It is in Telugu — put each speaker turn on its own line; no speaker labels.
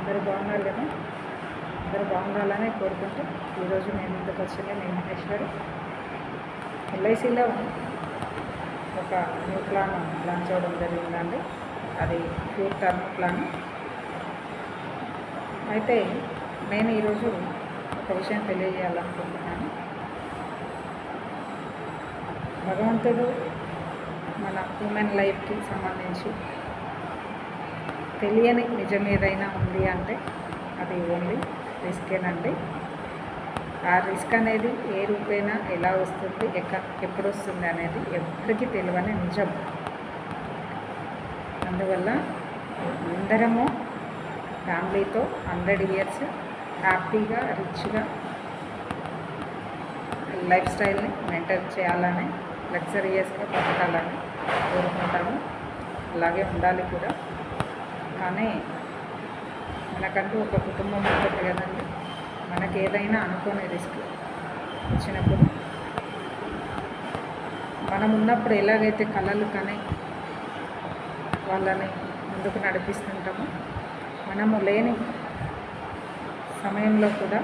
అందరూ బాగున్నారు కదా. అందరూ బాగుండాలని కోరుకుంటూ ఈరోజు నేను ఇంతకు వచ్చింది మీ మహేశ్వరి. ఎల్ఐసిలో ఒక న్యూ ప్లాన్ లాంచ్ అవ్వడం జరిగిందండి. అది ప్యూర్ టర్మ్ ప్లాన్. అయితే నేను ఈరోజు ఒక విషయం తెలియజేయాలనుకుంటున్నాను. భగవంతుడు మన హ్యూమన్ లైఫ్కి సంబంధించి తెలియని నిజం ఏదైనా ఉంది అంటే అది ఓన్లీ రిస్కేనండి. ఆ రిస్క్ అనేది ఏ రూపైనా ఎలా వస్తుంది, ఎప్పుడు వస్తుంది అనేది ఎవరికి తెలియని నిజం. అందువల్ల అందరము ఫ్యామిలీతో 100 years హ్యాపీగా రిచ్గా లైఫ్ స్టైల్ని మెయింటైన్ చేయాలని, లగ్జరియస్గా బతకాలని కోరుకుంటాము. అలాగే ఉండాలి కూడా. కానీ మనకంటూ ఒక కుటుంబం ఉంటుంది కదండి. మనకి ఏదైనా అనుకోని రిస్క్ వచ్చినప్పుడు మనం ఉన్నప్పుడు ఎలాగైతే కళలు కానీ వాళ్ళని ముందుకు నడిపిస్తుంటామో, మనము లేని సమయంలో కూడా